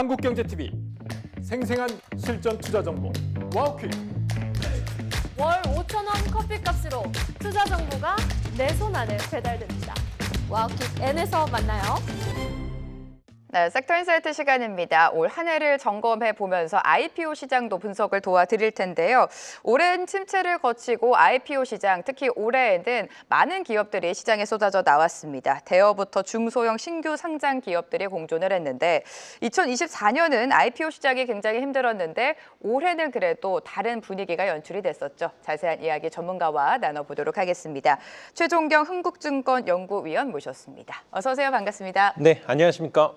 한국경제TV 생생한 실전 투자 정보 와우퀴. 월 5,000원 커피값으로 투자 정보가 내 손 안에 배달됩니다. 와우킥 N에서 만나요. 네, 섹터 인사이트 시간입니다. 올 한 해를 점검해 보면서 IPO 시장도 분석을 도와드릴 텐데요. 오랜 침체를 거치고 IPO 시장, 특히 올해에는 많은 기업들이 시장에 쏟아져 나왔습니다. 대여부터 중소형 신규 상장 기업들이 공존을 했는데 2024년은 IPO 시장이 굉장히 힘들었는데 올해는 그래도 다른 분위기가 연출이 됐었죠. 자세한 이야기 전문가와 나눠보도록 하겠습니다. 최종경 흥국증권 연구위원 모셨습니다. 어서 오세요. 반갑습니다. 네, 안녕하십니까.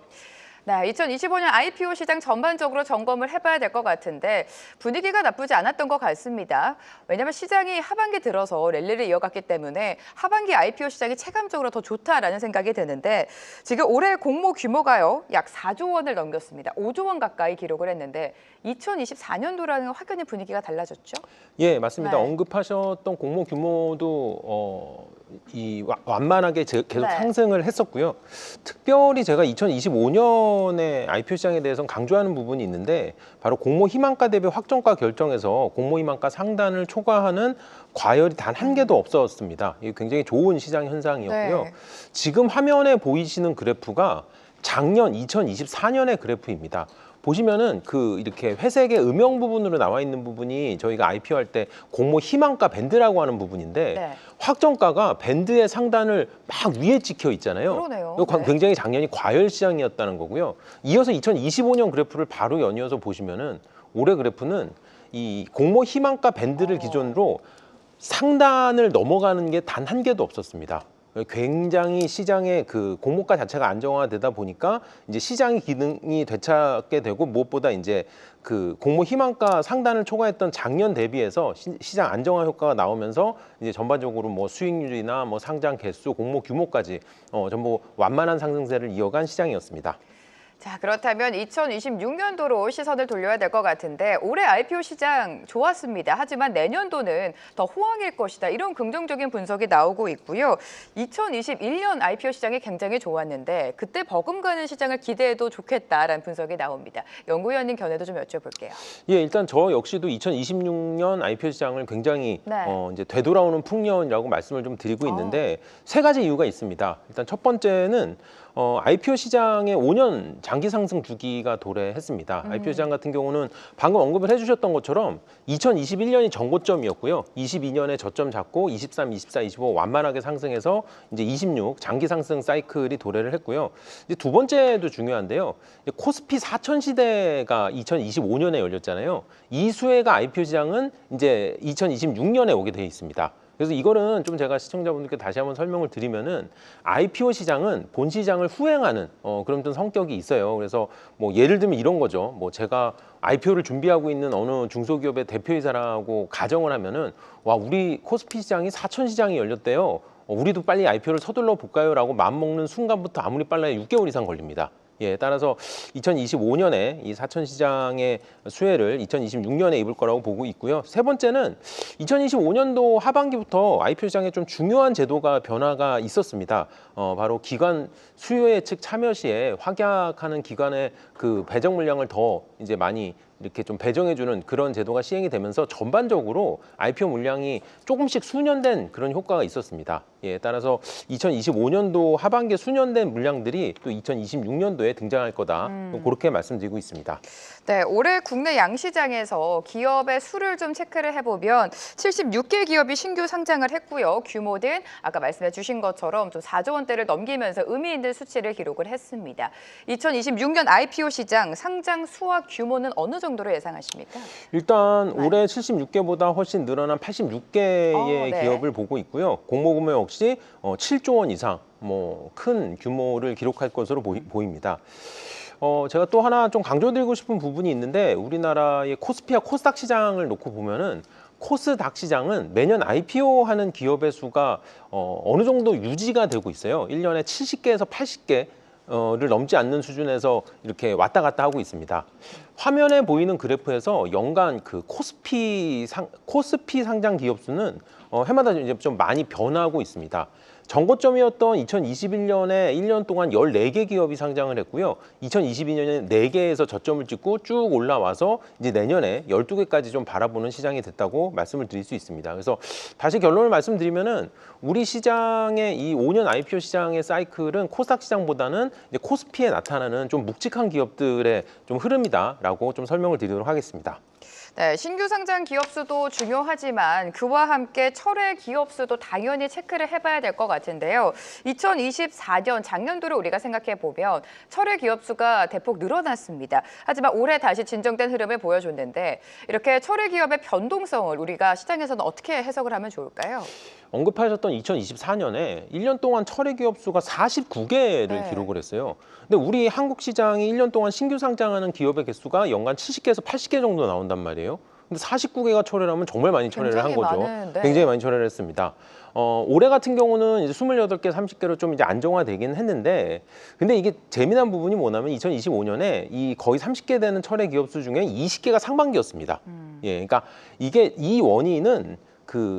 네, 2025년 IPO 시장 전반적으로 점검을 해봐야 될 것 같은데 분위기가 나쁘지 않았던 것 같습니다. 왜냐하면 시장이 하반기 들어서 랠리를 이어갔기 때문에 하반기 IPO 시장이 체감적으로 더 좋다라는 생각이 드는데 지금 올해 공모 규모가요, 약 4조 원을 넘겼습니다. 5조 원 가까이 기록을 했는데 2024년도라는 확연히 분위기가 달라졌죠? 예, 맞습니다. 네. 언급하셨던 공모 규모도 완만하게 계속 네. 상승을 했었고요. 특별히 제가 2025년에 IPO 시장에 대해서는 강조하는 부분이 있는데 바로 공모 희망가 대비 확정가 결정에서 공모 희망가 상단을 초과하는 과열이 단 한 개도 없었습니다. 이게 굉장히 좋은 시장 현상이었고요. 네. 지금 화면에 보이시는 그래프가 작년 2024년의 그래프입니다. 보시면은 이렇게 회색의 음영 부분으로 나와 있는 부분이 저희가 IPO 할 때 공모 희망가 밴드라고 하는 부분인데 네. 확정가가 밴드의 상단을 막 위에 찍혀 있잖아요. 그러네요. 이거 네. 굉장히 작년이 과열 시장이었다는 거고요. 이어서 2025년 그래프를 바로 연이어서 보시면은 올해 그래프는 이 공모 희망가 밴드를 기준으로 상단을 넘어가는 게 단 한 개도 없었습니다. 굉장히 시장의 그 공모가 자체가 안정화되다 보니까 이제 시장의 기능이 되찾게 되고 무엇보다 이제 그 공모 희망가 상단을 초과했던 작년 대비해서 시장 안정화 효과가 나오면서 이제 전반적으로 뭐 수익률이나 뭐 상장 개수, 공모 규모까지 전부 완만한 상승세를 이어간 시장이었습니다. 자, 그렇다면 2026년도로 시선을 돌려야 될 것 같은데 올해 IPO 시장 좋았습니다. 하지만 내년도는 더 호황일 것이다. 이런 긍정적인 분석이 나오고 있고요. 2021년 IPO 시장이 굉장히 좋았는데 그때 버금가는 시장을 기대해도 좋겠다라는 분석이 나옵니다. 연구위원님 견해도 좀 여쭤볼게요. 예, 일단 저 역시도 2026년 IPO 시장을 굉장히 네. 이제 되돌아오는 풍년이라고 말씀을 좀 드리고 있는데 세 가지 이유가 있습니다. 일단 첫 번째는 IPO 시장의 5년 장기 상승 주기가 도래했습니다. IPO 시장 같은 경우는 방금 언급을 해주셨던 것처럼 2021년이 전고점이었고요. 22년에 저점 잡고 23, 24, 25 완만하게 상승해서 이제 26 장기 상승 사이클이 도래를 했고요. 이제 두 번째도 중요한데요. 코스피 4천 시대가 2025년에 열렸잖아요. 이 수혜가 IPO 시장은 이제 2026년에 오게 돼 있습니다. 그래서 이거는 좀 제가 시청자분들께 다시 한번 설명을 드리면은 IPO 시장은 본 시장을 후행하는 그런 좀 성격이 있어요. 그래서 뭐 예를 들면 이런 거죠. 뭐 제가 IPO를 준비하고 있는 어느 중소기업의 대표이사라고 가정을 하면은 와, 우리 코스피 시장이 4천 시장이 열렸대요. 우리도 빨리 IPO를 서둘러 볼까요?라고 마음먹는 순간부터 아무리 빨라야 6개월 이상 걸립니다. 예, 따라서 2025년에 이 4천 시장의 수혜를 2026년에 입을 거라고 보고 있고요. 세 번째는 2025년도 하반기부터 IPO 시장에 좀 중요한 제도가 변화가 있었습니다. 바로 기관 수요 예측 참여 시에 확약하는 기관의 그 배정 물량을 더 이제 많이 이렇게 좀 배정해주는 그런 제도가 시행이 되면서 전반적으로 IPO 물량이 조금씩 수년된 그런 효과가 있었습니다. 예, 따라서 2025년도 하반기에 수년된 물량들이 또 2026년도에 등장할 거다. 그렇게 말씀드리고 있습니다. 네, 올해 국내 양시장에서 기업의 수를 좀 체크를 해보면 76개 기업이 신규 상장을 했고요. 규모는 아까 말씀해 주신 것처럼 좀 4조 원대를 넘기면서 의미 있는 수치를 기록을 했습니다. 2026년 IPO 시장 상장 수와 규모는 어느 정도로 예상하십니까? 일단 올해 76개보다 훨씬 늘어난 86개의 네. 기업을 보고 있고요. 공모 규모 역시 7조 원 이상 뭐 큰 규모를 기록할 것으로 보입니다. 제가 또 하나 좀 강조드리고 싶은 부분이 있는데 우리나라의 코스피와 코스닥 시장을 놓고 보면은 코스닥 시장은 매년 IPO 하는 기업의 수가 어느 정도 유지가 되고 있어요. 1년에 70개에서 80개 를 넘지 않는 수준에서 이렇게 왔다 갔다 하고 있습니다. 화면에 보이는 그래프에서 연간 그 코스피 상장 기업 수는 해마다 이제 좀 많이 변하고 있습니다. 정고점이었던 2021년에 1년 동안 14개 기업이 상장을 했고요. 2022년에 4개에서 저점을 찍고 쭉 올라와서 이제 내년에 12개까지 좀 바라보는 시장이 됐다고 말씀을 드릴 수 있습니다. 그래서 다시 결론을 말씀드리면은 우리 시장의 이 5년 IPO 시장의 사이클은 코스닥 시장보다는 이제 코스피에 나타나는 좀 묵직한 기업들의 좀 흐름이다라고 좀 설명을 드리도록 하겠습니다. 네, 신규 상장 기업 수도 중요하지만 그와 함께 철회 기업 수도 당연히 체크를 해봐야 될 것 같은데요. 2024년 작년도를 우리가 생각해 보면 철회 기업 수가 대폭 늘어났습니다. 하지만 올해 다시 진정된 흐름을 보여줬는데 이렇게 철회 기업의 변동성을 우리가 시장에서는 어떻게 해석을 하면 좋을까요? 언급하셨던 2024년에 1년 동안 철회 기업 수가 49개를 네. 기록을 했어요. 근데 우리 한국 시장이 1년 동안 신규 상장하는 기업의 개수가 연간 70개에서 80개 정도 나온단 말이에요. 근데 49개가 철회라면 정말 많이 철회를 한 거죠. 많은, 네. 굉장히 많이 철회를 했습니다. 올해 같은 경우는 이제 28개, 30개로 좀 이제 안정화되긴 했는데, 근데 이게 재미난 부분이 뭐냐면 2025년에 이 거의 30개 되는 철회 기업 수 중에 20개가 상반기였습니다. 예, 그러니까 이게 이 원인은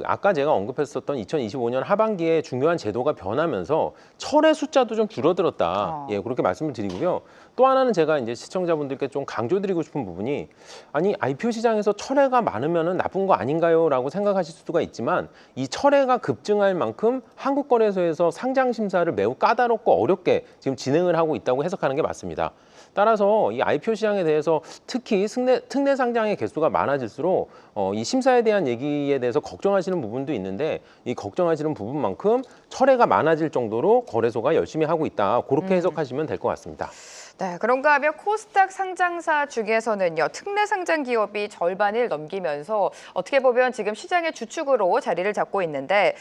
아까 제가 언급했었던 2025년 하반기에 중요한 제도가 변하면서 철회 숫자도 좀 줄어들었다. 예, 그렇게 말씀을 드리고요. 또 하나는 제가 이제 시청자분들께 좀 강조드리고 싶은 부분이 아니 IPO 시장에서 철회가 많으면은 나쁜 거 아닌가요?라고 생각하실 수가 있지만 이 철회가 급증할 만큼 한국거래소에서 상장 심사를 매우 까다롭고 어렵게 지금 진행을 하고 있다고 해석하는 게 맞습니다. 따라서 이 IPO 시장에 대해서 특히 특례 상장의 개수가 많아질수록 이 심사에 대한 얘기에 대해서 걱정하시는 부분도 있는데 이 걱정하시는 부분만큼 철회가 많아질 정도로 거래소가 열심히 하고 있다. 그렇게 해석하시면 될 것 같습니다. 네, 그런가 하면 코스닥 상장사 중에서는요, 특례 상장 기업이 절반을 넘기면서 어떻게 보면 지금 시장의 주축으로 자리를 잡고 있는데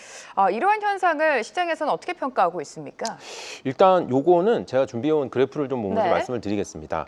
이러한 현상을 시장에서는 어떻게 평가하고 있습니까? 일단 요거는 제가 준비해온 그래프를 좀 보면서 네. 말씀을 드리겠습니다.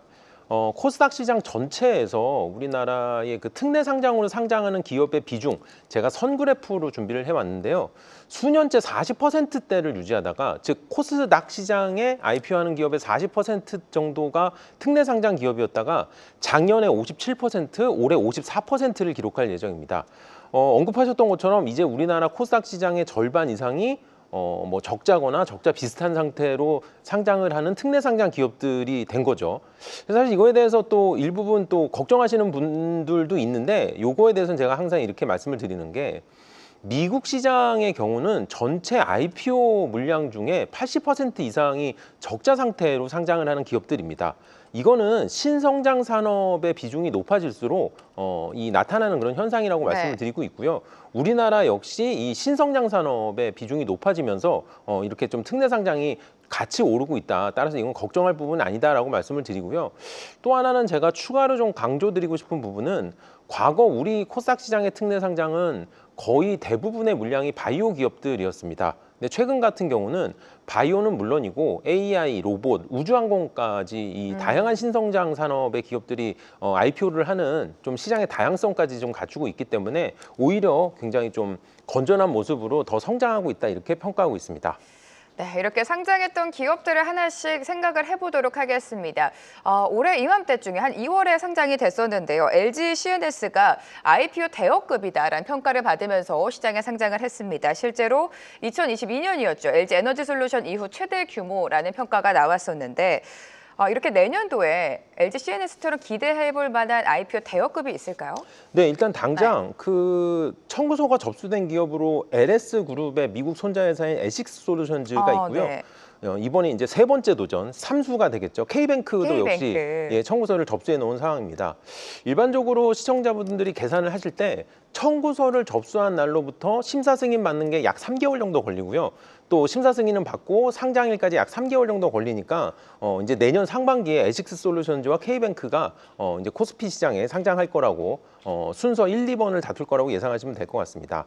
코스닥 시장 전체에서 우리나라의 그 특례 상장으로 상장하는 기업의 비중, 제가 선 그래프로 준비를 해왔는데요. 수년째 40%대를 유지하다가, 즉 코스닥 시장에 IPO하는 기업의 40% 정도가 특례 상장 기업이었다가 작년에 57%, 올해 54%를 기록할 예정입니다. 언급하셨던 것처럼 이제 우리나라 코스닥 시장의 절반 이상이 뭐 적자거나 적자 비슷한 상태로 상장을 하는 특례 상장 기업들이 된 거죠. 그래서 사실 이거에 대해서 또 일부분 또 걱정하시는 분들도 있는데 요거에 대해서는 제가 항상 이렇게 말씀을 드리는 게 미국 시장의 경우는 전체 IPO 물량 중에 80% 이상이 적자 상태로 상장을 하는 기업들입니다. 이거는 신성장 산업의 비중이 높아질수록 이 나타나는 그런 현상이라고 말씀을 드리고 있고요. 우리나라 역시 이 신성장 산업의 비중이 높아지면서 이렇게 좀 특례 상장이 같이 오르고 있다. 따라서 이건 걱정할 부분은 아니다라고 말씀을 드리고요. 또 하나는 제가 추가로 좀 강조드리고 싶은 부분은 과거 우리 코스닥 시장의 특례 상장은 거의 대부분의 물량이 바이오 기업들이었습니다. 근데 최근 같은 경우는 바이오는 물론이고 AI, 로봇, 우주항공까지 이 다양한 신성장 산업의 기업들이 IPO를 하는 좀 시장의 다양성까지 좀 갖추고 있기 때문에 오히려 굉장히 좀 건전한 모습으로 더 성장하고 있다 이렇게 평가하고 있습니다. 네, 이렇게 상장했던 기업들을 하나씩 생각을 해보도록 하겠습니다. 올해 이맘때쯤에 한 2월에 상장이 됐었는데요. LG CNS가 IPO 대여급이다라는 평가를 받으면서 시장에 상장을 했습니다. 실제로 2022년이었죠. LG 에너지솔루션 이후 최대 규모라는 평가가 나왔었는데 이렇게 내년도에 LG CNS처럼 기대해볼 만한 IPO 대여급이 있을까요? 네, 일단 당장 그 청구서가 접수된 기업으로 LS그룹의 미국 손자회사인 에식스솔루션즈가 있고요. 네. 이번에 이제 세 번째 도전, 3수가 되겠죠. K뱅크도 역시 청구서를 접수해 놓은 상황입니다. 일반적으로 시청자분들이 계산을 하실 때 청구서를 접수한 날로부터 심사 승인 받는 게 약 3개월 정도 걸리고요. 또 심사 승인은 받고 상장일까지 약 3개월 정도 걸리니까 이제 내년 상반기에 에식스솔루션즈와 K뱅크가 이제 코스피 시장에 상장할 거라고 순서 1, 2번을 다툴 거라고 예상하시면 될 것 같습니다.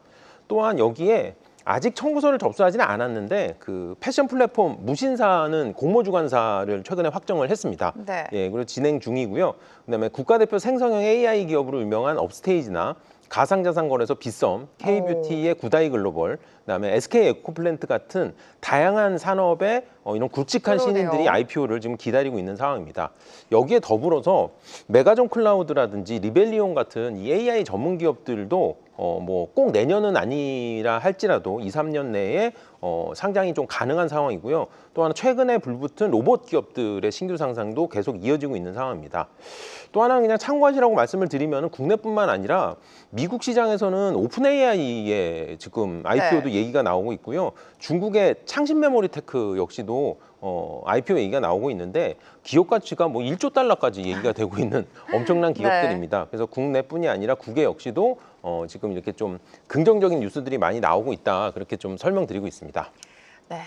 또한 여기에 아직 청구서를 접수하지는 않았는데 그 패션 플랫폼 무신사는 공모주관사를 최근에 확정을 했습니다. 네. 예, 그리고 진행 중이고요. 그다음에 국가대표 생성형 AI 기업으로 유명한 업스테이지나 가상자산 거래소 빗썸, K뷰티의 구다이 글로벌, 그다음에 SK 에코플랜트 같은 다양한 산업의 이런 굵직한 그러네요. 신인들이 IPO를 지금 기다리고 있는 상황입니다. 여기에 더불어서 메가존 클라우드라든지 리벨리온 같은 이 AI 전문 기업들도 뭐 꼭 내년은 아니라 할지라도 2, 3년 내에 상장이 좀 가능한 상황이고요. 또 하나 최근에 불붙은 로봇 기업들의 신규 상장도 계속 이어지고 있는 상황입니다. 또 하나 그냥 참고하시라고 말씀을 드리면 국내뿐만 아니라 미국 시장에서는 오픈 AI의 지금 IPO도 얘기가 나오고 있고요. 중국의 창신 메모리 테크 역시도 IPO 얘기가 나오고 있는데 기업 가치가 뭐 1조 달러까지 얘기가 되고 있는 엄청난 기업들입니다. 그래서 국내뿐이 아니라 국외 역시도 지금 이렇게 좀 긍정적인 뉴스들이 많이 나오고 있다. 그렇게 좀 설명드리고 있습니다. 네.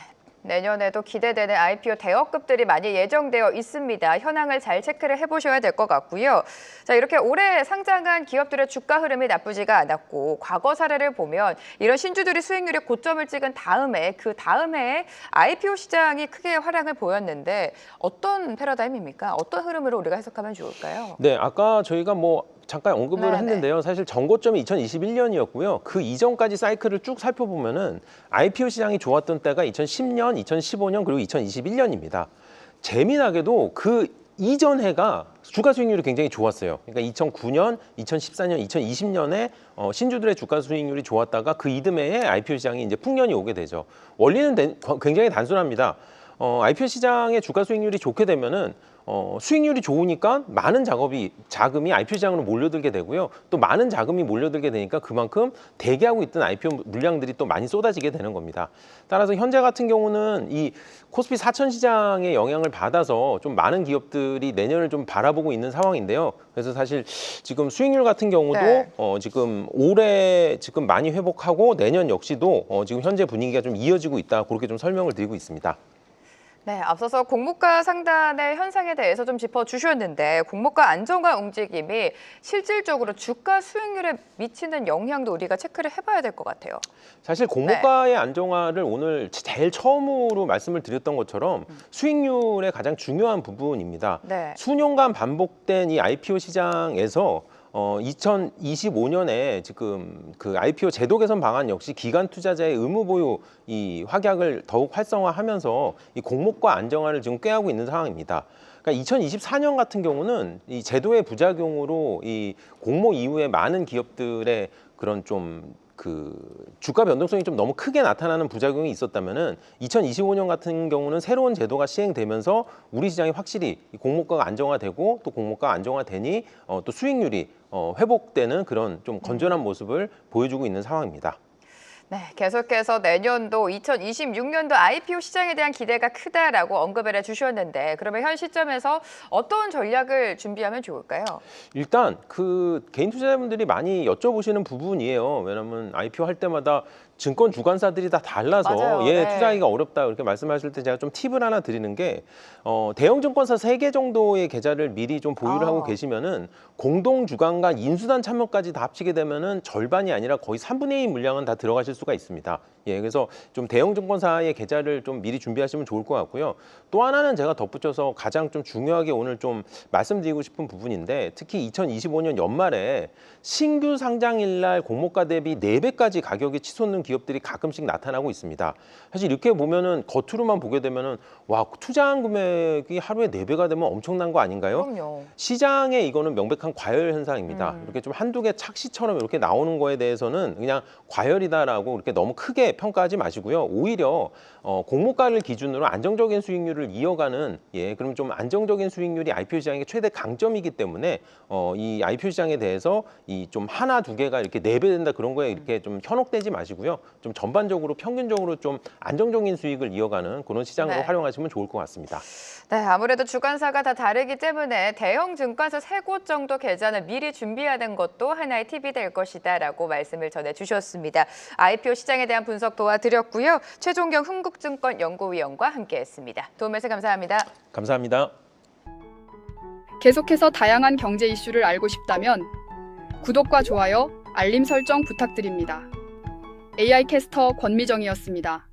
내년에도 기대되는 IPO 대여급들이 많이 예정되어 있습니다. 현황을 잘 체크를 해보셔야 될 것 같고요. 자, 이렇게 올해 상장한 기업들의 주가 흐름이 나쁘지가 않았고 과거 사례를 보면 이런 신주들이 수익률에 고점을 찍은 다음에 그 다음에 IPO 시장이 크게 활약을 보였는데 어떤 패러다임입니까? 어떤 흐름으로 우리가 해석하면 좋을까요? 네, 아까 저희가 뭐 잠깐 언급을 네네. 했는데요. 사실 전고점이 2021년이었고요. 그 이전까지 사이클을 쭉 살펴보면은 IPO 시장이 좋았던 때가 2010년, 2015년 그리고 2021년입니다. 재미나게도 그 이전 해가 주가 수익률이 굉장히 좋았어요. 그러니까 2009년, 2014년, 2020년에 신주들의 주가 수익률이 좋았다가 그 이듬해에 IPO 시장이 이제 풍년이 오게 되죠. 원리는 굉장히 단순합니다. IPO 시장의 주가 수익률이 좋게 되면은 수익률이 좋으니까 많은 자금이 IPO 시장으로 몰려들게 되고요. 또 많은 자금이 몰려들게 되니까 그만큼 대기하고 있던 IPO 물량들이 또 많이 쏟아지게 되는 겁니다. 따라서 현재 같은 경우는 이 코스피 4000 시장의 영향을 받아서 좀 많은 기업들이 내년을 좀 바라보고 있는 상황인데요. 그래서 사실 지금 수익률 같은 경우도 네. 지금 올해 지금 많이 회복하고 내년 역시도 지금 현재 분위기가 좀 이어지고 있다. 그렇게 좀 설명을 드리고 있습니다. 네, 앞서서 공모가 상단의 현상에 대해서 좀 짚어주셨는데 공모가 안정화 움직임이 실질적으로 주가 수익률에 미치는 영향도 우리가 체크를 해봐야 될 것 같아요. 사실 공모가의 안정화를 오늘 제일 처음으로 말씀을 드렸던 것처럼 수익률의 가장 중요한 부분입니다. 네. 수년간 반복된 이 IPO 시장에서 2025년에 지금 그 IPO 제도 개선 방안 역시 기관 투자자의 의무 보유 이 확약을 더욱 활성화하면서 이 공모가 안정화를 지금 꾀하고 있는 상황입니다. 그러니까 2024년 같은 경우는 이 제도의 부작용으로 이 공모 이후에 많은 기업들의 그런 좀 그 주가 변동성이 좀 너무 크게 나타나는 부작용이 있었다면은 2025년 같은 경우는 새로운 제도가 시행되면서 우리 시장이 확실히 이 공모가가 안정화되고 또 공모가가 안정화되니 또 수익률이 회복되는 그런 좀 건전한 모습을 보여주고 있는 상황입니다. 네, 계속해서 내년도 2026년도 IPO 시장에 대한 기대가 크다라고 언급을 해주셨는데 그러면 현 시점에서 어떤 전략을 준비하면 좋을까요? 일단 그 개인 투자자분들이 많이 여쭤보시는 부분이에요. 왜냐하면 IPO 할 때마다 증권 주관사들이 다 달라서 맞아요. 얘 네. 투자하기가 어렵다 이렇게 말씀하실 때 제가 좀 팁을 하나 드리는 게 대형 증권사 3개 정도의 계좌를 미리 좀 보유를 하고 계시면은 공동 주관과 인수단 참여까지 다 합치게 되면은 절반이 아니라 거의 3분의 2 물량은 다 들어가실 수가 있습니다. 예, 그래서 좀 대형 증권사의 계좌를 좀 미리 준비하시면 좋을 것 같고요. 또 하나는 제가 덧붙여서 가장 좀 중요하게 오늘 좀 말씀드리고 싶은 부분인데 특히 2025년 연말에 신규 상장일 날 공모가 대비 4배까지 가격이 치솟는 기업들이 가끔씩 나타나고 있습니다. 사실 이렇게 보면은 겉으로만 보게 되면은 와, 투자한 금액이 하루에 4배가 되면 엄청난 거 아닌가요? 그럼요. 시장에 이거는 명백한 과열 현상입니다. 이렇게 좀 한두 개 착시처럼 이렇게 나오는 거에 대해서는 그냥 과열이다라고 이렇게 너무 크게 평가하지 마시고요. 오히려 공모가를 기준으로 안정적인 수익률을 이어가는 그럼 좀 안정적인 수익률이 IPO 시장의 최대 강점이기 때문에 이 IPO 시장에 대해서 이 좀 하나 두 개가 이렇게 4배 된다 그런 거에 이렇게 좀 현혹되지 마시고요. 좀 전반적으로 평균적으로 좀 안정적인 수익을 이어가는 그런 시장으로 네. 활용하시면 좋을 것 같습니다. 네, 아무래도 주관사가 다 다르기 때문에 대형 증권사 3곳 정도 계좌는 미리 준비하는 것도 하나의 팁이 될 것이다라고 말씀을 전해주셨습니다. IPO 시장에 대한 분석 도와드렸고요. 최종경 흥국증권 연구위원과 함께했습니다. 도움 말씀 감사합니다. 감사합니다. 계속해서 다양한 경제 이슈를 알고 싶다면 구독과 좋아요, 알림 설정 부탁드립니다. AI 캐스터 권미정이었습니다.